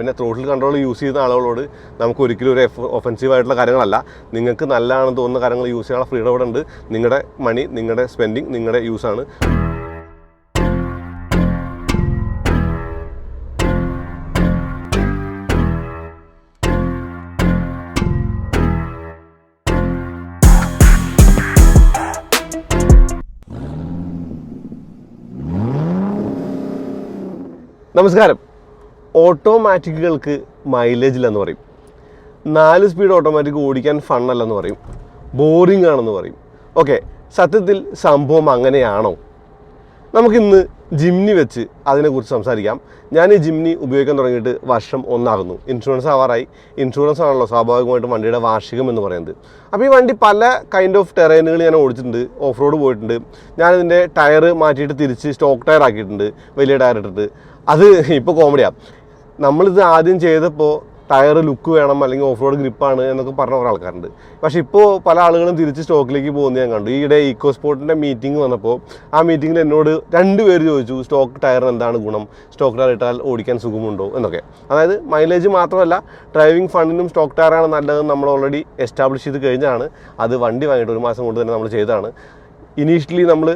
പിന്നെ throttle control use ചെയ്യുന്ന ആളുകളോട് നമുക്ക് ഒരിക്കലും ഒരു ഒഫൻസീവ് ആയിട്ടുള്ള കാര്യങ്ങളല്ല. നിങ്ങൾക്ക് നല്ലതാണെന്ന് തോന്നുന്ന കാര്യങ്ങൾ യൂസ് ചെയ്യാനുള്ള ഫ്രീഡം ഇവിടെ ഉണ്ട്. നിങ്ങളുടെ മണി, നിങ്ങളുടെ സ്പെൻഡിങ്, നിങ്ങളുടെ യൂസാണ്. നമസ്കാരം. ഓട്ടോമാറ്റിക്കുകൾക്ക് മൈലേജ് ഇല്ലെന്ന് പറയും. 4 സ്പീഡ് ഓട്ടോമാറ്റിക് ഓടിക്കാൻ ഫണ്ണല്ലെന്ന് പറയും. ബോറിംഗ് ആണെന്ന് പറയും. ഓക്കെ, സത്യത്തിൽ സംഭവം അങ്ങനെയാണോ? നമുക്കിന്ന് ജിംനി വെച്ച് അതിനെക്കുറിച്ച് സംസാരിക്കാം. ഞാൻ ഈ ജിംനി ഉപയോഗിക്കാൻ തുടങ്ങിയിട്ട് വർഷം 1 ആകുന്നു. ഇൻഷുറൻസ് ആവാറായി. ഇൻഷുറൻസ് ആണല്ലോ സ്വാഭാവികമായിട്ടും വണ്ടിയുടെ വാർഷികം എന്ന് പറയുന്നത്. അപ്പോൾ ഈ വണ്ടി പല കൈൻഡ് ഓഫ് ടെറൈനുകൾ ഞാൻ ഓടിച്ചിട്ടുണ്ട്. ഓഫ് റോഡ് പോയിട്ടുണ്ട്. ഞാനിതിൻ്റെ ടയർ മാറ്റിയിട്ട് തിരിച്ച് സ്റ്റോക്ക് ടയർ ആക്കിയിട്ടുണ്ട്, വലിയ ടയർ ഇട്ടിട്ട്. അത് ഇപ്പോൾ കോമഡിയാണ്. നമ്മളിത് ആദ്യം ചെയ്തപ്പോൾ ടയർ ലുക്ക് വേണം, അല്ലെങ്കിൽ ഓഫ് റോഡ് ഗ്രിപ്പാണ് എന്നൊക്കെ പറഞ്ഞ കുറേ ആൾക്കാരുണ്ട്. പക്ഷേ ഇപ്പോൾ പല ആളുകളും തിരിച്ച് സ്റ്റോക്കിലേക്ക് പോകുന്നത് ഞാൻ കണ്ടു. ഈയിടെ ഈക്കോ സ്പോർട്ടിൻ്റെ മീറ്റിംഗ് വന്നപ്പോൾ ആ മീറ്റിങ്ങിൽ എന്നോട് 2 പേര് ചോദിച്ചു, സ്റ്റോക്ക് ടയറിന് എന്താണ് ഗുണം, സ്റ്റോക്ക് ടയർ ഇട്ടാൽ ഓടിക്കാൻ സുഖമുണ്ടോ എന്നൊക്കെ. അതായത് മൈലേജ് മാത്രമല്ല, ഡ്രൈവിംഗ് ഫണ്ടിനും സ്റ്റോക്ക് ടയറാണ് നല്ലതെന്ന് നമ്മൾ ഓൾറെഡി എസ്റ്റാബ്ലിഷ് ചെയ്ത് കഴിഞ്ഞാണ്. അത് വണ്ടി വാങ്ങിയിട്ട് 1 മാസം കൊണ്ട് തന്നെ നമ്മൾ ചെയ്തതാണ്. ഇനീഷ്യലി നമ്മൾ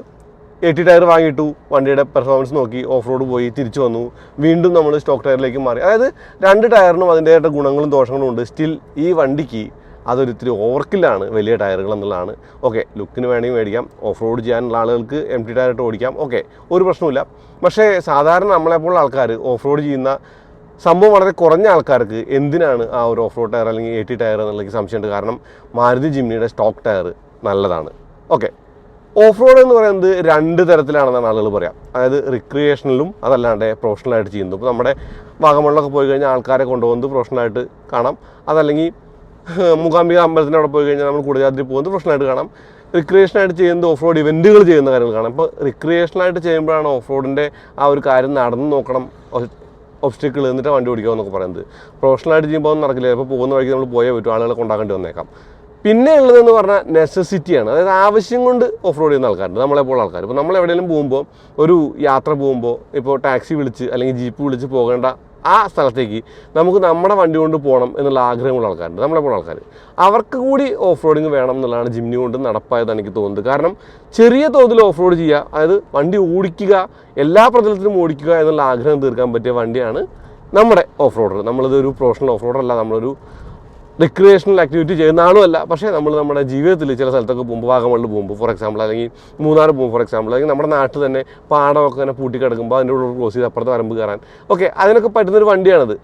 80 ടയർ വാങ്ങിയിട്ടു, വണ്ടിയുടെ പെർഫോമൻസ് നോക്കി, ഓഫ് റോഡ് പോയി, തിരിച്ചു വന്നു, വീണ്ടും നമ്മൾ സ്റ്റോക്ക് ടയറിലേക്ക് മാറി. അതായത് 2 ടയറിനും അതിൻ്റെതായിട്ട് ഗുണങ്ങളും ദോഷങ്ങളും ഉണ്ട്. സ്റ്റിൽ ഈ വണ്ടിക്ക് അതൊരിത്തിരി ഓവർക്കില്ലാണ് വലിയ ടയറുകൾ എന്നുള്ളതാണ്. ഓക്കെ, ലുക്കിന് വേണമെങ്കിൽ മേടിക്കാം, ഓഫ് റോഡ് ചെയ്യാനുള്ള ആളുകൾക്ക് എംപ്റ്റി ടയർ ഇട്ട് ഓടിക്കാം, ഓക്കെ, ഒരു പ്രശ്നമില്ല. പക്ഷേ സാധാരണ നമ്മളെപ്പോലുള്ള ആൾക്കാർ ഓഫ് റോഡ് ചെയ്യുന്ന സംഭവം വളരെ കുറഞ്ഞ ആൾക്കാർക്ക് എന്തിനാണ് ആ ഒരു ഓഫ് റോഡ് ടയർ അല്ലെങ്കിൽ 80 ടയർ എന്നുള്ളത് സംശയമുണ്ട്. കാരണം മാരുതി ജിംനിയുടെ സ്റ്റോക്ക് ടയർ നല്ലതാണ്. ഓക്കെ, ഓഫ് റോഡ് എന്ന് പറയുന്നത് 2 തരത്തിലാണെന്നാണ് ആളുകൾ പറയാം. അതായത് റിക്രിയേഷണലും അതല്ലാണ്ട് പ്രൊഫഷണലായിട്ട് ചെയ്യുന്നു. ഇപ്പോൾ നമ്മുടെ വാഗമണിലൊക്കെ പോയി കഴിഞ്ഞാൽ ആൾക്കാരെ കൊണ്ടുപോകുന്നത് പ്രൊഫഷണലായിട്ട് കാണാം. അതല്ലെങ്കിൽ മൂകാംബിക അമ്പലത്തിൻ്റെ അവിടെ പോയി കഴിഞ്ഞാൽ നമ്മൾ കുടജാദ്രി പോകുന്നത് പ്രൊഫഷണലായിട്ട് കാണാം. റിക്രിയേഷനായിട്ട് ചെയ്യുന്നത് ഓഫ് റോഡ് ഇവൻറ്റുകൾ ചെയ്യുന്ന കാര്യങ്ങൾ കാണാം. ഇപ്പോൾ റിക്രിയേഷനായിട്ട് ചെയ്യുമ്പോഴാണ് ഓഫ് റോഡിൻ്റെ ആ ഒരു കാര്യം നടന്ന് നോക്കണം, ഒബ്സ്റ്റിക്കിൾ എന്നിട്ട് വണ്ടി ഓടിക്കുക എന്നൊക്കെ പറയുന്നത്. പ്രൊഫഷണലായിട്ട് ചെയ്യുമ്പോൾ ഒന്നും നടക്കില്ല. ഇപ്പോൾ പോകുന്ന വഴിക്ക് നമ്മൾ പോയേ പറ്റും, ആളുകളെ കൊണ്ടാക്കേണ്ടി വന്നേക്കാം. പിന്നെ ഉള്ളതെന്ന് പറഞ്ഞാൽ നെസസിറ്റിയാണ്. അതായത് ആവശ്യം കൊണ്ട് ഓഫ് റോഡ് ചെയ്യുന്ന ആൾക്കാരുണ്ട്, നമ്മളെപ്പോലുള്ള ആൾക്കാർ. ഇപ്പോൾ നമ്മൾ എവിടെയെങ്കിലും പോകുമ്പോൾ, ഒരു യാത്ര പോകുമ്പോൾ, ഇപ്പോൾ ടാക്സി വിളിച്ച് അല്ലെങ്കിൽ ജീപ്പ് വിളിച്ച് പോകേണ്ട ആ സ്ഥലത്തേക്ക് നമുക്ക് നമ്മുടെ വണ്ടി കൊണ്ട് പോകണം എന്നുള്ള ആഗ്രഹമുള്ള ആൾക്കാരുണ്ട്, നമ്മളെപ്പോലുള്ള ആൾക്കാർ. അവർക്ക് കൂടി ഓഫ് റോഡിങ് വേണം എന്നുള്ളതാണ് ജിംനി കൊണ്ട് നടപ്പായതെന്ന് എനിക്ക് തോന്നുന്നത്. കാരണം ചെറിയ തോതിൽ ഓഫ് റോഡ് ചെയ്യുക, അതായത് വണ്ടി ഓടിക്കുക, എല്ലാ പ്രതലത്തിലും ഓടിക്കുക എന്നുള്ള ആഗ്രഹം തീർക്കാൻ പറ്റിയ വണ്ടിയാണ് നമ്മുടെ ഓഫ് റോഡർ. നമ്മളിതൊരു പ്രൊഫഷണൽ ഓഫ് റോഡർ അല്ല, നമ്മളൊരു റിക്രിയേഷണൽ ആക്ടിവിറ്റി ചെയ്യുന്ന ആളുമല്ല. പക്ഷേ നമ്മൾ നമ്മുടെ ജീവിതത്തിൽ ചില സ്ഥലത്തൊക്കെ പോകുമ്പോൾ, വാഗമണിൽ പോകുമ്പോൾ ഫോർ എക്സാമ്പിൾ, അല്ലെങ്കിൽ മൂന്നാർ പോകുമ്പോൾ ഫോർ എക്സാമ്പിൾ, അല്ലെങ്കിൽ നമ്മുടെ നാട്ടിൽ തന്നെ പാടമൊക്കെ തന്നെ പൂട്ടിക്കിടക്കുമ്പോൾ അതിൻ്റെ ഉള്ളിൽ ക്ലോസ് ചെയ്ത് അപ്പുറത്ത് വരമ്പ് കയറാൻ, ഓക്കെ, അതിനൊക്കെ പറ്റുന്നൊരു വണ്ടിയാണത്.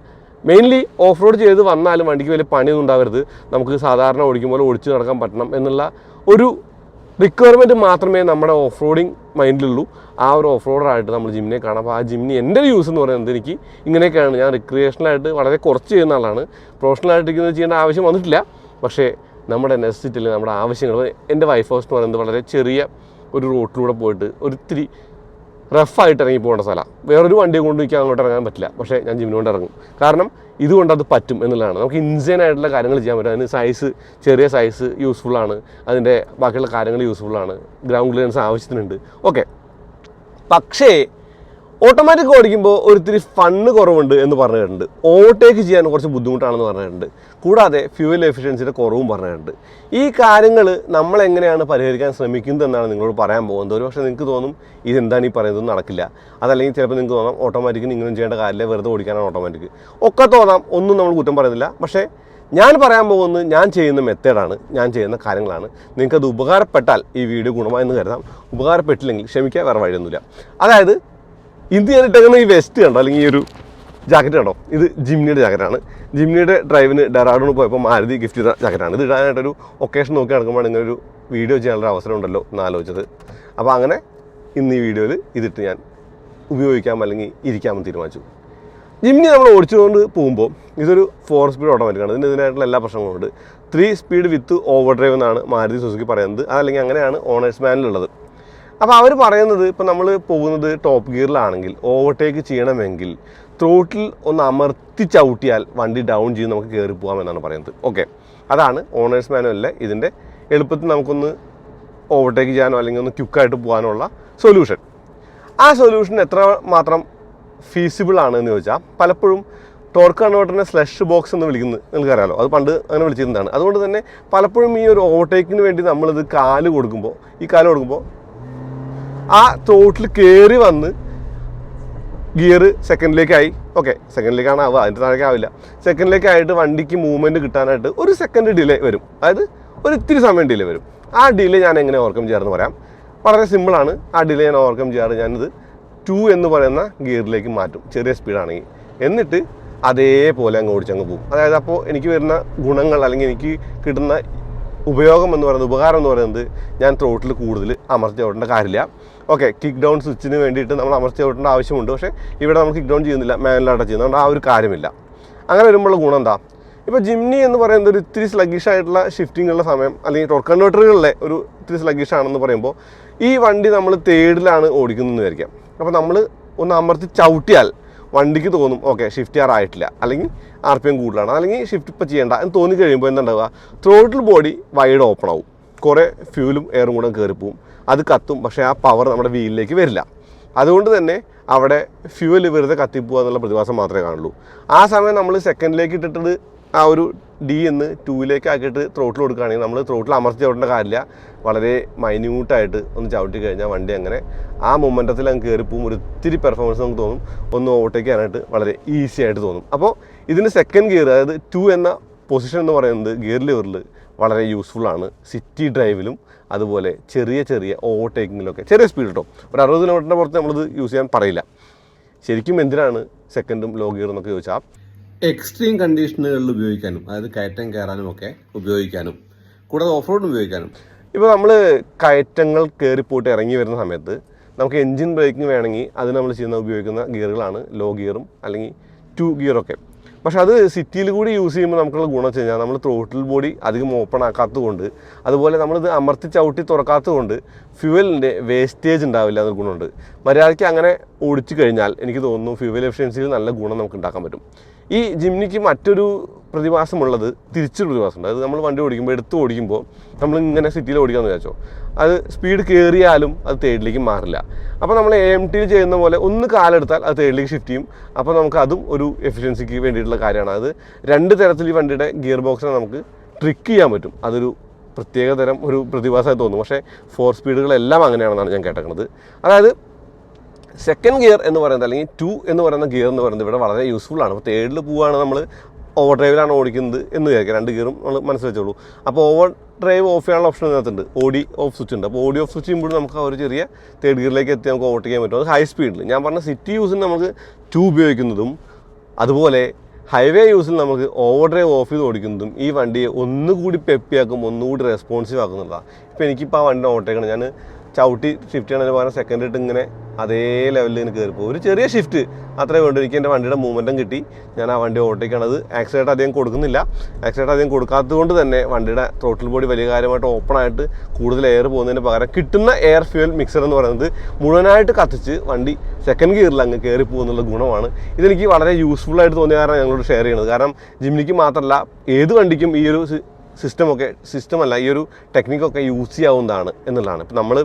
മെയിൻലി ഓഫ് റോഡ് ചെയ്ത് വന്നാലും വണ്ടിക്ക് വലിയ പണിയൊന്നും ഉണ്ടാവരുത്, നമുക്ക് സാധാരണ ഓടിക്കുമ്പോൾ ഓടിച്ച് നടക്കാൻ പറ്റണം എന്നുള്ള ഒരു റിക്വയർമെൻറ്റ് മാത്രമേ നമ്മുടെ ഓഫ് റോഡിങ് മൈൻഡിലുള്ളൂ. ആ ഒരു ഓഫ് റോഡറായിട്ട് നമ്മൾ ജിംനിയെ കാണാം. അപ്പോൾ ആ ജിംനി എൻ്റെ ഒരു യൂസ് എന്ന് പറയുന്നത് എനിക്ക് ഇങ്ങനെയൊക്കെയാണ്. ഞാൻ റിക്രിയേഷണലായിട്ട് വളരെ കുറച്ച് ചെയ്യുന്ന ആളാണ്. പ്രൊഫഷണലായിട്ട് ഇങ്ങനെ ചെയ്യേണ്ട ആവശ്യം വന്നിട്ടില്ല. പക്ഷേ നമ്മുടെ നെസസിറ്റിയിൽ നമ്മുടെ ആവശ്യങ്ങൾ, എൻ്റെ വൈഫ് ഹൗസ് എന്ന് പറയുന്നത് വളരെ ചെറിയ ഒരു റോട്ടിലൂടെ പോയിട്ട് ഒരിത്തിരി റഫായിട്ട് ഇറങ്ങി പോകേണ്ട സ്ഥലമാണ്. വേറൊരു വണ്ടിയെ കൊണ്ട് എനിക്ക് അങ്ങോട്ട് ഇറങ്ങാൻ പറ്റില്ല. പക്ഷേ ഞാൻ ജിംനി കൊണ്ട് ഇറങ്ങും. കാരണം ഇതുകൊണ്ട് അത് പറ്റും എന്നുള്ളതാണ്. നമുക്ക് ഇൻസൈൻ ആയിട്ടുള്ള കാര്യങ്ങൾ ചെയ്യാൻ പറ്റും. അതിന് സൈസ്, ചെറിയ സൈസ് യൂസ്ഫുള്ളാണ്, അതിൻ്റെ ബാക്കിയുള്ള കാര്യങ്ങൾ യൂസ്ഫുള്ളാണ്, ഗ്രൗണ്ട് ക്ലിയറൻസ് ആവശ്യത്തിനുണ്ട്, ഓക്കെ. പക്ഷേ ഓട്ടോമാറ്റിക് ഓടിക്കുമ്പോൾ ഒരിത്തിരി ഫണ്ണ് കുറവുണ്ട് എന്ന് പറഞ്ഞിട്ടുണ്ട്. ഓവർടേക്ക് ചെയ്യാൻ കുറച്ച് ബുദ്ധിമുട്ടാണെന്ന് പറഞ്ഞിട്ടുണ്ട്. കൂടാതെ ഫ്യൂവൽ എഫിഷ്യൻസിയുടെ കുറവും പറഞ്ഞിട്ടുണ്ട്. ഈ കാര്യങ്ങൾ നമ്മളെങ്ങനെയാണ് പരിഹരിക്കാൻ ശ്രമിക്കുന്നത് എന്നാണ് നിങ്ങളോട് പറയാൻ പോകുന്നത്. ഒരു പക്ഷേ നിങ്ങൾക്ക് തോന്നും ഇതെന്താണ് ഈ പറയുന്നത്, നടക്കില്ല. അതല്ലെങ്കിൽ ചിലപ്പോൾ നിങ്ങൾക്ക് തോന്നാം ഓട്ടോമാറ്റിക്കിന് ഇങ്ങനെ ചെയ്യേണ്ട കാര്യമില്ല, വെറുതെ ഓടിക്കാനാണ് ഓട്ടോമാറ്റിക്, ഒക്കെ തോന്നാം. ഒന്നും നമ്മൾ കുറ്റം പറയുന്നില്ല. പക്ഷേ ഞാൻ പറയാൻ പോകുന്നത് ഞാൻ ചെയ്യുന്ന മെത്തേഡാണ്, ഞാൻ ചെയ്യുന്ന കാര്യങ്ങളാണ്. നിങ്ങൾക്കത് ഉപകാരപ്പെട്ടാൽ ഈ വീഡിയോ ഗുണമായെന്ന് കരുതാം. ഉപകാരപ്പെട്ടില്ലെങ്കിൽ ക്ഷമിക്കുക, വേറെ വഴിയൊന്നുമില്ല. അതായത് ഇന്ന് ഞാൻ ഇട്ടേക്കുന്ന ഈ വെസ്റ്റ് കണ്ടോ, അല്ലെങ്കിൽ ഈ ഒരു ജാക്കറ്റ് കണ്ടോ, ഇത് ജിംനിയുടെ ജാക്കറ്റാണ്. ജിംനിയുടെ ഡ്രൈവിന് ഡെറാഡൂണിൽ പോയപ്പോൾ മാരുതി ഗിഫ്റ്റ് ചെയ്ത ജാക്കറ്റാണ്. ഇത് ഇടാനായിട്ടൊരു ഒക്കേഷൻ നോക്കി നടക്കുമ്പോൾ ഇങ്ങനെ ഒരു വീഡിയോ ചെയ്യാനുള്ള അവസരം ഉണ്ടല്ലോ എന്ന് ആലോചിച്ചത്. അപ്പോൾ അങ്ങനെ ഇന്ന് ഈ വീഡിയോയിൽ ഇതിട്ട് ഞാൻ ഉപയോഗിക്കാം അല്ലെങ്കിൽ ഇരിക്കാമെന്ന് തീരുമാനിച്ചു. ജിംനി നമ്മൾ ഓടിച്ചുകൊണ്ട് പോകുമ്പോൾ ഇതൊരു 4 സ്പീഡ് ഓട്ടോമാറ്റിക്കാണ്. ഇതിനായിട്ടുള്ള എല്ലാ പ്രശ്നങ്ങളും ഉണ്ട്. 3 സ്പീഡ് വിത്ത് ഓവർ ഡ്രൈവ് എന്നാണ് മാരുതി സുസുക്കി പറയുന്നത്. അതല്ലെങ്കിൽ അങ്ങനെയാണ് ഓണേഴ്സ് മാനുവലുള്ളത്. അപ്പോൾ അവർ പറയുന്നത്, ഇപ്പോൾ നമ്മൾ പോകുന്നത് ടോപ്പ് ഗിയറിലാണെങ്കിൽ ഓവർടേക്ക് ചെയ്യണമെങ്കിൽ ത്രോട്ടിൽ ഒന്ന് അമർത്തി ചവിട്ടിയാൽ വണ്ടി ഡൗൺ ചെയ്ത് നമുക്ക് കയറി പോകാമെന്നാണ് പറയുന്നത്. ഓക്കെ, അതാണ് ഓണേഴ്സ് മാനുവലിലെ ഇതിൻ്റെ എളുപ്പത്തിൽ നമുക്കൊന്ന് ഓവർടേക്ക് ചെയ്യാനോ അല്ലെങ്കിൽ ഒന്ന് ക്വിക്കായിട്ട് പോകാനുള്ള സൊല്യൂഷൻ. ആ സൊല്യൂഷൻ എത്ര മാത്രം ഫീസിബിൾ ആണെന്ന് ചോദിച്ചാൽ പലപ്പോഴും ടോർക്ക് കൺവേർട്ടറിനെ സ്ലഷ് ബോക്സ് എന്ന് വിളിക്കുന്നത് നിങ്ങൾക്കറിയാലോ, അത് പണ്ട് അങ്ങനെ വിളിച്ചിരുന്നതാണ്. അതുകൊണ്ട് തന്നെ പലപ്പോഴും ഈ ഒരു ഓവർടേക്കിന് വേണ്ടി നമ്മളിത് കാല് കൊടുക്കുമ്പോൾ ആ ത്രോട്ടിൽ കയറി വന്ന് ഗിയർ സെക്കൻഡിലേക്കായി, ഓക്കെ സെക്കൻഡിലേക്കാണ് ആവുക, അതിൻ്റെ താഴേക്ക് ആവില്ല, സെക്കൻഡിലേക്കായിട്ട് വണ്ടിക്ക് മൂവ്മെൻറ്റ് കിട്ടാനായിട്ട് ഒരു സെക്കൻഡ് ഡിലേ വരും, അതായത് ഒരു ഇത്തിരി സമയം ഡിലേ വരും. ആ ഡിലേ ഞാൻ എങ്ങനെ ഓവർകം ചെയ്യാറെന്ന് പറയാം. വളരെ സിമ്പിളാണ്. ആ ഡിലേ ഞാൻ ഓവർകം ചെയ്യാറ്, ഞാനിത് 2 എന്ന് പറയുന്ന ഗിയറിലേക്ക് മാറ്റും ചെറിയ സ്പീഡാണെങ്കിൽ. എന്നിട്ട് അതേപോലെ അങ്ങ് ഓടിച്ചങ്ങ് പോകും. അതായത് അപ്പോൾ എനിക്ക് വരുന്ന ഗുണങ്ങൾ അല്ലെങ്കിൽ എനിക്ക് കിട്ടുന്ന ഉപകാരം എന്ന് പറയുന്നത് ഞാൻ ത്രോട്ടിൽ കൂടുതൽ അമർത്തി ഓടേണ്ട കാര്യമില്ല. ഓക്കെ, കിക്ക് ഡൗൺ സ്വിച്ചിന് വേണ്ടിയിട്ട് നമ്മൾ അമർത്തി ഓടേണ്ട ആവശ്യമുണ്ട്. പക്ഷേ ഇവിടെ നമ്മൾ കിക്ക് ഡൗൺ ചെയ്യുന്നില്ല, മാനുവലായിട്ട് ചെയ്യുന്നതുകൊണ്ട് ആ ഒരു കാര്യമില്ല. അങ്ങനെ വരുമ്പോൾ ഗുണം എന്താ? ഇപ്പോൾ ജിംനി എന്ന് പറയുന്നത് ഒരു ഇത്തിരി സ്ലഗിഷ് ആയിട്ടുള്ള ഷിഫ്റ്റിങ്ങുള്ള സമയം, അല്ലെങ്കിൽ ടോർക്ക് കൺവേർട്ടറുകളിലെ ഒരു ഇത്തിരി സ്ലഗിഷ് ആണെന്ന് പറയുമ്പോൾ ഈ വണ്ടി നമ്മൾ തേർഡിലാണ് ഓടിക്കുന്നതെന്ന് വിചാരിക്കാം. അപ്പോൾ നമ്മൾ ഒന്ന് അമർത്തി ചവിട്ടിയാൽ വണ്ടിക്ക് തോന്നും ഓക്കെ ഷിഫ്റ്റ് ആറായിട്ടില്ല, അല്ലെങ്കിൽ RPM കൂടുതലാണ്, അല്ലെങ്കിൽ ഷിഫ്റ്റ് ഇപ്പോൾ ചെയ്യേണ്ട എന്ന് തോന്നിക്കഴിയുമ്പോൾ എന്താണ്ടാവുക, ത്രോട്ടിൽ ബോഡി വൈഡ് ഓപ്പൺ ആവും, കുറേ ഫ്യൂലും എയറും കൂടെ കയറിപ്പോവും, അത് കത്തും. പക്ഷേ ആ പവർ നമ്മുടെ വീലിലേക്ക് വരില്ല. അതുകൊണ്ട് തന്നെ അവിടെ ഫ്യൂവൽ വെറുതെ കത്തിപ്പോവുക എന്നുള്ള പ്രതിഭാസം മാത്രമേ കാണുള്ളൂ. ആ സമയം നമ്മൾ സെക്കൻഡിലേക്ക് ഇട്ടിട്ട് ആ ഒരു D എന്ന് 2ലേക്ക് ആക്കിയിട്ട് ത്രോട്ടിൽ കൊടുക്കുകയാണെങ്കിൽ നമ്മൾ ത്രോട്ടിൽ അമർത്തി ചവിട്ടേണ്ട കാര്യമില്ല, വളരെ മൈന്യൂട്ടായിട്ട് ഒന്ന് ചവിട്ടി കഴിഞ്ഞാൽ വണ്ടി അങ്ങനെ ആ മൊമെൻറ്റത്തിൽ അങ്ങ് കയറിപ്പോവും. ഒരു ഇത്തിരി പെർഫോമൻസ് നമുക്ക് തോന്നും, ഒന്ന് ഓവർടേക്ക് ചെയ്യാനായിട്ട് വളരെ ഈസി ആയിട്ട് തോന്നും. അപ്പോൾ ഇതിന് സെക്കൻഡ് ഗിയർ, അതായത് 2 എന്ന പൊസിഷൻ എന്ന് പറയുന്നത് ഗിയർ ലിവറിൽ വളരെ യൂസ്ഫുള്ളാണ്. സിറ്റി ഡ്രൈവിലും അതുപോലെ ചെറിയ ഓവർടേക്കിങ്ങിലൊക്കെ ചെറിയ സ്പീഡ് കിട്ടും. ഒരു 60 കിലോമീറ്ററിൻ്റെ പുറത്ത് നമ്മളിത് യൂസ് ചെയ്യാൻ പറയില്ല. ശരിക്കും എന്തിനാണ് സെക്കൻഡും ലോ ഗിയറും എന്നൊക്കെ ചോദിച്ചാൽ എക്സ്ട്രീം കണ്ടീഷനുകളിൽ ഉപയോഗിക്കാനും, അതായത് കയറ്റം കയറാനും ഒക്കെ ഉപയോഗിക്കാനും, കൂടാതെ ഓഫ് റോഡ് ഉപയോഗിക്കാനും. ഇപ്പോൾ നമ്മൾ കയറ്റങ്ങൾ കയറിപ്പോയിട്ട് ഇറങ്ങി വരുന്ന സമയത്ത് നമുക്ക് എൻജിൻ ബ്രേക്കിംഗ് വേണമെങ്കിൽ അത് നമ്മൾ ഉപയോഗിക്കുന്ന ഗിയറുകളാണ് ലോ ഗിയറും അല്ലെങ്കിൽ 2 ഗിയറൊക്കെ. പക്ഷെ അത് സിറ്റിയിൽ കൂടി യൂസ് ചെയ്യുമ്പോൾ നമുക്കുള്ള ഗുണം വെച്ച് കഴിഞ്ഞാൽ നമ്മൾ ത്രോട്ടിൽ ബോഡി അധികം ഓപ്പൺ ആക്കാത്തതുകൊണ്ട്, അതുപോലെ നമ്മളിത് അമർത്തി ചവിട്ടി തുറക്കാത്തതുകൊണ്ട് ഫ്യൂവലിൻ്റെ വേസ്റ്റേജ് ഉണ്ടാവില്ല എന്നൊരു ഗുണമുണ്ട്. മര്യാദയ്ക്ക് അങ്ങനെ ഓടിച്ചു കഴിഞ്ഞാൽ എനിക്ക് തോന്നുന്നു ഫ്യൂവൽ എഫിഷ്യൻസിയിൽ നല്ല ഗുണം നമുക്ക് ഉണ്ടാക്കാൻ പറ്റും. ഈ ജിംനിക്ക് മറ്റൊരു പ്രതിഭാസമുള്ളത് തിരിച്ചൊരു പ്രതിഭാസമുണ്ട്. അത് നമ്മൾ വണ്ടി ഓടിക്കുമ്പോൾ നമ്മളിങ്ങനെ സിറ്റിയിൽ ഓടിക്കാമെന്ന് വിചാരിച്ചോ, അത് സ്പീഡ് കയറിയാലും അത് തേർഡിലേക്ക് മാറില്ല. അപ്പോൾ നമ്മൾ AMTയിൽ ചെയ്യുന്ന പോലെ ഒന്ന് കാലെടുത്താൽ അത് തേർഡിലേക്ക് ഷിഫ്റ്റ് ചെയ്യും. അപ്പോൾ നമുക്ക് അതും ഒരു എഫിഷ്യൻസിക്ക് വേണ്ടിയിട്ടുള്ള കാര്യമാണ്. അത് 2 തരത്തിൽ ഈ വണ്ടിയുടെ ഗിയർ ബോക്സിനെ നമുക്ക് ട്രിക്ക് ചെയ്യാൻ പറ്റും. അതൊരു പ്രത്യേക തരം ഒരു പ്രതിഭാസമായി തോന്നും. പക്ഷേ 4 സ്പീഡുകളെല്ലാം അങ്ങനെയാണെന്നാണ് ഞാൻ കേട്ടേക്കുന്നത്. അതായത് സെക്കൻഡ് ഗിയർ എന്ന് പറയുന്നത് അല്ലെങ്കിൽ 2 എന്ന് പറയുന്ന ഗിയർ എന്ന് പറയുന്നത് ഇവിടെ വളരെ യൂസ്ഫുള്ളാണ്. അപ്പോൾ തേർഡിൽ പോവുകയാണ് നമ്മൾ ഓവർ ഡ്രൈവിലാണ് ഓടിക്കുന്നത് എന്ന് വിചാരിക്കുക, 2 ഗിയറും നമ്മൾ മനസ്സിൽ വെച്ചോളൂ. അപ്പോൾ ഓവർ ഡ്രൈവ് ഓഫ് ചെയ്യാനുള്ള ഓപ്ഷൻ ഇതിനകത്തുണ്ട്, ഓഡി ഓഫ് സ്വിച്ച് ഉണ്ട്. അപ്പോൾ ഓഡി ഓഫ് സ്വിച്ച് ചെയ്യുമ്പോഴും നമുക്ക് ഒരു ചെറിയ തേർഡ് ഗിയറിലേക്ക് എത്തി നമുക്ക് ഓവർടേക്ക് ചെയ്യാൻ പറ്റും. അത് ഹൈ സ്പീഡിൽ. ഞാൻ പറഞ്ഞ സിറ്റി യൂസിന് നമുക്ക് 2 ഉപയോഗിക്കുന്നതും അതുപോലെ ഹൈവേ യൂസിൽ നമുക്ക് ഓവർ ഡ്രൈവ് ഓഫ് ചെയ്ത് ഓടിക്കുന്നതും ഈ വണ്ടിയെ ഒന്നുകൂടി പെപ്പിയാക്കും, ഒന്നുകൂടി റെസ്പോൺസീവ് ആക്കുന്നുള്ളതാണ്. ഇപ്പോൾ എനിക്കിപ്പോൾ ആ വണ്ടി ഓവർടേക്കാണ്, ഞാൻ ചവിട്ടി ഷിഫ്റ്റ് ചെയ്യണതിന് പകരം സെക്കൻഡ് ഇട്ട് ഇങ്ങനെ അതേ ലെവലിൽ നിന്ന് കയറിപ്പോകും. ഒരു ചെറിയ ഷിഫ്റ്റ് അത്രേ വേണ്ടു. എനിക്ക് എൻ്റെ വണ്ടിയുടെ മൂവ്മെൻറ്റും കിട്ടി, ഞാൻ ആ വണ്ടി ഓവർടേക്കാണത്. ആക്സിലേറ്റർ അധികം കൊടുക്കുന്നില്ല. ആക്സിലേറ്റർ അധികം കൊടുക്കാത്തത് കൊണ്ട് തന്നെ വണ്ടിയുടെ ത്രോട്ടിൽ ബോഡി വലിയ കാര്യമായിട്ട് ഓപ്പണായിട്ട് കൂടുതൽ എയർ പോകുന്നതിന് പകരം കിട്ടുന്ന എയർ ഫ്യൂൽ മിക്സർ എന്ന് പറയുന്നത് മുഴുവനായിട്ട് കത്തിച്ച് വണ്ടി സെക്കൻഡ് ഗിയറിൽ അങ്ങ് കയറി പോകുന്നുള്ള ഗുണമാണ്. ഇതെനിക്ക് വളരെ യൂസ്ഫുൾ ആയിട്ട് തോന്നിയ കാരണം ഞങ്ങളോട് ഷെയർ ചെയ്യണത്. കാരണം ജിംനിക്ക് മാത്രമല്ല ഏത് വണ്ടിക്കും ഈ ഒരു സിസ്റ്റമല്ല ഈ ഒരു ടെക്നിക്കൊക്കെ യൂസ് ചെയ്യാവുന്നതാണ് എന്നുള്ളതാണ്. ഇപ്പോൾ നമ്മൾ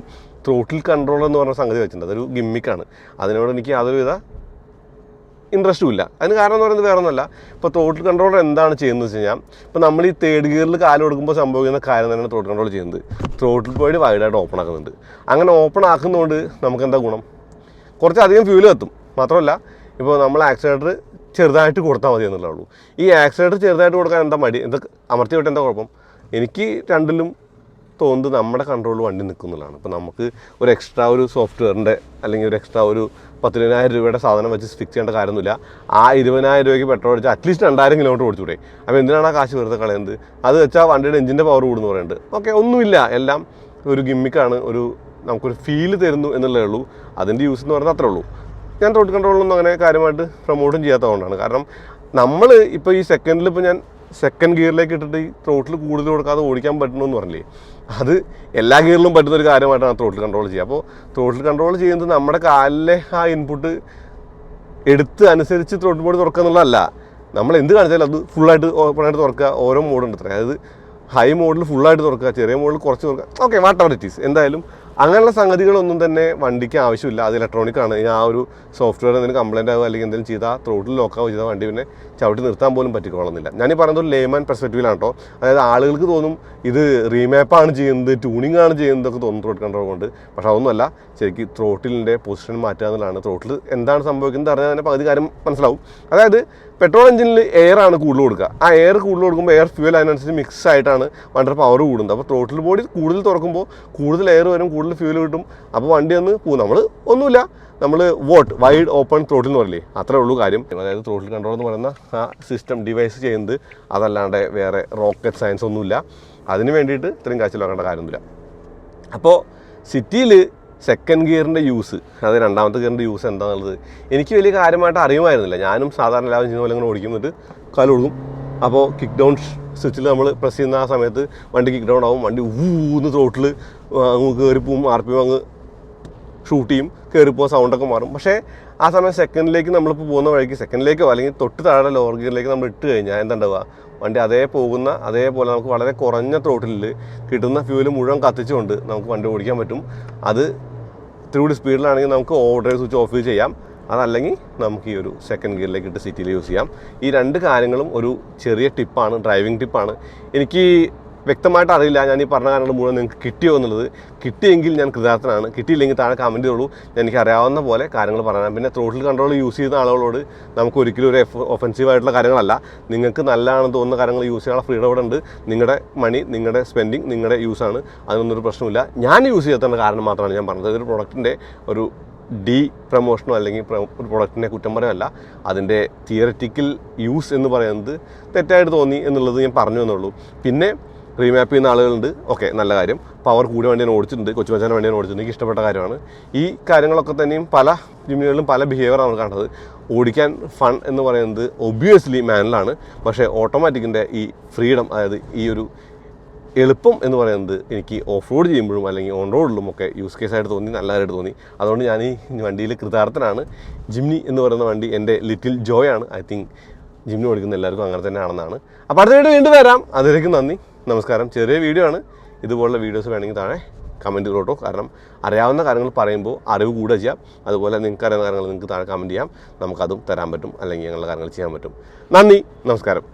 ത്രോട്ടിൽ കൺട്രോൾ എന്ന് പറഞ്ഞ സംഗതി വെച്ചിട്ടുണ്ട്, അതൊരു ഗിമ്മിക്കാണ്. അതിനോട് എനിക്ക് യാതൊരുവിധ ഇൻട്രസ്റ്റും ഇല്ല. അതിന് കാരണം എന്ന് പറയുന്നത് വേറെ ഒന്നുമല്ല. ഇപ്പോൾ ത്രോട്ടിൽ കൺട്രോളർ എന്താണ് ചെയ്യുന്നത് വെച്ച് കഴിഞ്ഞാൽ, ഇപ്പോൾ നമ്മൾ ഈ തേർഡ് ഗിയറിൽ കാല് കൊടുക്കുമ്പോൾ സംഭവിക്കുന്ന കാര്യം തന്നെയാണ് ത്രോട്ടിൽ കൺട്രോൾ ചെയ്യുന്നത്. ത്രോട്ടിൽ ബോഡി വൈഡായിട്ട് ഓപ്പൺ ആക്കുന്നുണ്ട്. അങ്ങനെ ഓപ്പൺ ആക്കുന്നതുകൊണ്ട് നമുക്ക് എന്താ ഗുണം? കുറച്ചധികം ഫ്യൂല് കത്തും. മാത്രമല്ല ഇപ്പോൾ നമ്മൾ ആക്സിലേറ്റർ ചെറുതായിട്ട് കൊടുത്താൽ മതി എന്നുള്ളേ ഉള്ളൂ. ഈ ആക്സിലേറ്റർ ചെറുതായിട്ട് കൊടുക്കാൻ എന്താ മടി, എന്താ അമർത്തി വിട്ട് എന്താ കുഴപ്പം? എനിക്ക് രണ്ടിലും തോന്നുന്നത് നമ്മുടെ കൺട്രോളിൽ വണ്ടി നിൽക്കുന്നുള്ളതാണ്. ഇപ്പോൾ നമുക്ക് ഒരു എക്സ്ട്രാ ഒരു സോഫ്റ്റ്വെയറിൻ്റെ അല്ലെങ്കിൽ ഒരു എക്സ്ട്രാ ഒരു 10,000 രൂപയുടെ സാധനം വെച്ച് ഫിക്സ് ചെയ്യേണ്ട കാര്യമൊന്നുമില്ല. ആ 20,000 രൂപയ്ക്ക് പെട്രോൾ അടിച്ചാൽ അറ്റ്ലീസ്റ്റ് 2000 കിലോമീറ്റർ ഓടിച്ചൂടെ? അപ്പോൾ എന്തിനാണ് ആ കാശ് വെറുതെ കളയുന്നത്? അത് വെച്ചാൽ വണ്ടിയുടെ എഞ്ചിൻ്റെ പവർ കൂടുന്നു പറയുന്നുണ്ട്. ഓക്കെ, ഒന്നുമില്ല, എല്ലാം ഒരു ഗിമ്മിക്കാണ്, നമുക്കൊരു ഫീല് തരുന്നു എന്നുള്ളതേ ഉള്ളൂ. അതിൻ്റെ യൂസ് എന്ന് പറയുന്നത് അത്രേ ഉള്ളൂ. ഞാൻ ത്രോട്ടിൽ കൺട്രോളൊന്നും അങ്ങനെ കാര്യമായിട്ട് പ്രൊമോട്ടും ചെയ്യാത്തതുകൊണ്ടാണ്. കാരണം നമ്മൾ ഇപ്പോൾ ഈ സെക്കൻഡിൽ ഇപ്പോൾ ഞാൻ സെക്കൻഡ് ഗിയറിലേക്ക് ഇട്ടിട്ട് ഈ ത്രോട്ടിൽ കൂടുതൽ കൊടുക്കാതെ ഓടിക്കാൻ പറ്റണമെന്ന് പറഞ്ഞില്ലേ, അത് എല്ലാ ഗിയറിലും പറ്റുന്ന ഒരു കാര്യമായിട്ടാണ് ത്രോട്ടിൽ കൺട്രോൾ ചെയ്യുക. അപ്പോൾ ത്രോട്ടിൽ കൺട്രോൾ ചെയ്യുന്നത് നമ്മുടെ കാലിലെ ആ ഇൻപുട്ട് എടുത്ത് അനുസരിച്ച് ത്രോട്ടിൽ ബോഡി തുറക്കുക എന്നുള്ളതല്ല. നമ്മൾ എന്ത് കാണിച്ചാലും അത് ഫുള്ളായിട്ട് ഓപ്പണായിട്ട് തുറക്കുക. ഓരോ മോഡുണ്ട് അത്ര, അതായത് ഹൈ മോഡിൽ ഫുള്ളായിട്ട് തുറക്കുക, ചെറിയ മോഡിൽ കുറച്ച് തുറക്കുക. Okay, what ever it is. എന്തായാലും അങ്ങനെയുള്ള സംഗതികളൊന്നും തന്നെ വണ്ടിക്ക് ആവശ്യമില്ല. അത് ഇലക്ട്രോണിക് ആണ്. ആ ഒരു സോഫ്റ്റ്വെയർ എന്തെങ്കിലും കംപ്ലൈൻറ്റ് ആവുക അല്ലെങ്കിൽ എന്തെങ്കിലും ചെയ്താൽ ത്രോട്ടിൽ ലോക്കാവുക ചെയ്താൽ വണ്ടി പിന്നെ ചവിട്ടി നിർത്താൻ പോലും പറ്റിക്കൊള്ളുന്നില്ല. ഞാനീ പറയുന്നത് ഒരു ലേമാൻ പെർസ്പെക്റ്റീവിലാണ് കേട്ടോ. അതായത് ആളുകൾക്ക് തോന്നും ഇത് റീമാപ്പാണ് ചെയ്യുന്നത്, ട്യൂണിംഗ് ആണ് ചെയ്യുന്നതൊക്കെ തോന്നും ത്രോട്ടിൽ കൺട്രോൾ കൊണ്ട്. പക്ഷെ അതൊന്നുമല്ല, ശരിക്കും ത്രോട്ടിലിൻ്റെ പൊസിഷൻ മാറ്റുക എന്നുള്ളതാണ്. ത്രോട്ടിൽ എന്താണ് സംഭവിക്കുന്നത് അറിഞ്ഞാൽ തന്നെ പകുതി കാര്യം മനസ്സിലാവും. അതായത് പെട്രോൾ എഞ്ചിനിൽ എയർ ആണ് കൂടുതൽ കൊടുക്കുക. ആ എയർ കൂടുതൽ കൊടുക്കുമ്പോൾ എയർ ഫ്യൂൽ അതിനനുസരിച്ച് മിക്സ് ആയിട്ടാണ് വണ്ടിയുടെ പവർ കൂടുന്നത്. അപ്പോൾ ത്രോട്ടിൽ ബോഡി കൂടുതൽ തുറക്കുമ്പോൾ കൂടുതൽ എയർ വരും, കൂടുതൽ ഫ്യൂൽ കിട്ടും. അപ്പോൾ വണ്ടി ഒന്ന് പോകും. നമ്മൾ ഒന്നുമില്ല, നമ്മൾ വൈഡ് ഓപ്പൺ ത്രോട്ടിൽ എന്ന് പറയില്ലേ, അത്രേ ഉള്ളൂ കാര്യം. അതായത് ത്രോട്ടിൽ കൺട്രോൾ എന്ന് പറയുന്ന ആ സിസ്റ്റം ഡിവൈസ് ചെയ്യുന്നത് അതല്ലാണ്ട് വേറെ റോക്കറ്റ് സയൻസ് ഒന്നുമില്ല. അതിന് വേണ്ടിയിട്ട് ഇത്രയും കാശ് ചിലവാക്കേണ്ട കാര്യമൊന്നുമില്ല. അപ്പോൾ സിറ്റിയിൽ സെക്കൻഡ് ഗിയറിൻ്റെ യൂസ്, അത് രണ്ടാമത്തെ ഗിയറിൻ്റെ യൂസ് എന്താണെന്നുള്ളത് എനിക്ക് വലിയ കാര്യമായിട്ട് അറിയുമായിരുന്നില്ല. ഞാനും സാധാരണ എല്ലാവരും ചെയ്യുന്ന പോലെ ഇങ്ങനെ ഓടിക്കുന്നിട്ട് കാല് കൊടുക്കും. അപ്പോൾ കിക്ക് ഡൗൺ സ്വിച്ചിൽ നമ്മൾ പ്രസ് ചെയ്യുന്ന ആ സമയത്ത് വണ്ടി കിക്ക് ഡൗൺ ആവും. വണ്ടി ഊന്ന് ത്രോട്ടിൽ അങ്ങ് കയറിപ്പോവും, RPM അങ്ങ് ഷൂട്ട് ചെയ്യും, കയറിപ്പോൾ സൗണ്ടൊക്കെ മാറും. പക്ഷേ ആ സമയം സെക്കൻഡിലേക്ക് നമ്മളിപ്പോൾ പോകുന്ന വഴിക്ക് സെക്കൻഡിലേക്കോ അല്ലെങ്കിൽ തൊട്ട് താഴെ ലോവർ ഗിയറിലേക്ക് നമ്മൾ ഇട്ട് കഴിഞ്ഞാൽ എന്താണ്ടാവുക, വണ്ടി അതേപോലെ നമുക്ക് വളരെ കുറഞ്ഞ ത്രോട്ടിലിൽ കിട്ടുന്ന ഫ്യൂല് മുഴുവൻ കത്തിച്ചുകൊണ്ട് നമുക്ക് വണ്ടി ഓടിക്കാൻ പറ്റും. അത് ഇത്തിരി കൂടി സ്പീഡിലാണെങ്കിൽ നമുക്ക് ഓവർ ഡ്രൈവ് സ്വിച്ച് ഓഫ് ചെയ്യാം. അതല്ലെങ്കിൽ നമുക്ക് ഈ ഒരു സെക്കൻഡ് ഗിയറിലേക്ക് ഇട്ട് സിറ്റിയിൽ യൂസ് ചെയ്യാം. ഈ രണ്ട് കാര്യങ്ങളും ഒരു ചെറിയ ടിപ്പാണ്, ഡ്രൈവിംഗ് ടിപ്പാണ്. എനിക്ക് വ്യക്തമായിട്ട് അറിയില്ല ഞാൻ ഈ പറഞ്ഞ കാര്യങ്ങൾ മുഴുവൻ നിങ്ങൾക്ക് കിട്ടിയോ എന്നുള്ളത്. കിട്ടിയെങ്കിൽ ഞാൻ കൃതാർത്ഥനാണ്, കിട്ടിയില്ലെങ്കിൽ താഴെ കമൻറ്റ് ചെയ്തോളൂ. എനിക്ക് അറിയാവുന്ന പോലെ കാര്യങ്ങൾ പറയാം. പിന്നെ ത്രോട്ടിൽ കൺട്രോൾ യൂസ് ചെയ്യുന്ന ആളുകളോട് നമുക്ക് ഒരിക്കലും ഒരു ഒഫൻസീവായിട്ടുള്ള കാര്യങ്ങളല്ല, നിങ്ങൾക്ക് നല്ലതാണെന്ന് തോന്നുന്ന കാര്യങ്ങൾ യൂസ് ചെയ്യാനുള്ള ഫ്രീഡം ഇവിടെ ഉണ്ട്. നിങ്ങളുടെ മണി, നിങ്ങളുടെ സ്പെൻഡിങ്, നിങ്ങളുടെ യൂസാണ്, അതിനൊന്നും ഒരു പ്രശ്നമില്ല. ഞാൻ യൂസ് ചെയ്യാത്തതിൻ്റെ കാരണം മാത്രമാണ് ഞാൻ പറഞ്ഞത്. ഒരു പ്രൊഡക്റ്റിൻ്റെ ഒരു പ്രൊമോഷനോ അല്ലെങ്കിൽ ഒരു പ്രൊഡക്റ്റിനെ കുറ്റം പറയുമല്ല, അതിൻ്റെ തിയററ്റിക്കൽ യൂസ് എന്ന് പറയുന്നത് തെറ്റായിട്ട് തോന്നി എന്നുള്ളത് ഞാൻ പറഞ്ഞു എന്നുള്ളൂ. പിന്നെ റീമാപ്പ് ചെയ്യുന്ന ആളുകളുണ്ട്, ഓക്കെ, നല്ല കാര്യം. പവർ കൂടിയ വണ്ടി ഞാൻ ഓടിച്ചിട്ടുണ്ട്, കൊച്ചുമച്ചാൻ്റെ വണ്ടി ഞാൻ ഓടിച്ചിട്ടുണ്ട്, എനിക്ക് ഇഷ്ടപ്പെട്ട കാര്യമാണ്. ഈ കാര്യങ്ങളൊക്കെ തന്നെയും പല ജിമ്മുകളിലും പല ബിഹേവിയറാണ് കണ്ടത്. ഓടിക്കാൻ ഫൺ എന്ന് പറയുന്നത് ഒബ്വിയസ്ലി മാനുവലാണ്. പക്ഷേ ഓട്ടോമാറ്റിക്കിൻ്റെ ഈ ഫ്രീഡം, അതായത് ഈ ഒരു എളുപ്പം എന്ന് പറയുന്നത് എനിക്ക് ഓഫ് റോഡ് ചെയ്യുമ്പോഴും അല്ലെങ്കിൽ ഓൺ റോഡിലും ഒക്കെ യൂസ് കേസായിട്ട് തോന്നി, നല്ലതായിട്ട് തോന്നി. അതുകൊണ്ട് ഞാൻ ഈ വണ്ടിയിൽ കൃതാർത്ഥനാണ്. ജിംനി എന്ന് പറയുന്ന വണ്ടി എൻ്റെ ലിറ്റിൽ ജോയ് ആണ്. ഐ തിങ്ക് ജിംനി ഓടിക്കുന്ന എല്ലാവർക്കും അങ്ങനെ തന്നെ ആണെന്നാണ്. അപ്പോൾ അടുത്ത വീഡിയോ വീണ്ടും വരാം. അതിലേക്ക് നന്ദി, നമസ്കാരം. ചെറിയ വീഡിയോ ആണ്. ഇതുപോലുള്ള വീഡിയോസ് വേണമെങ്കിൽ താഴെ കമൻറ്റ് ചെയ്തോട്ടോ. കാരണം അറിയാവുന്ന കാര്യങ്ങൾ പറയുമ്പോൾ അറിവ് കൂടെ ചെയ്യാം. അതുപോലെ നിങ്ങൾക്ക് അറിയാവുന്ന കാര്യങ്ങൾ നിങ്ങൾക്ക് താഴെ കമൻറ്റ് ചെയ്യാം, നമുക്കതും തരാൻ പറ്റും, അല്ലെങ്കിൽ ഞങ്ങളുടെ കാര്യങ്ങൾ ചെയ്യാൻ പറ്റും. നന്ദി, നമസ്കാരം.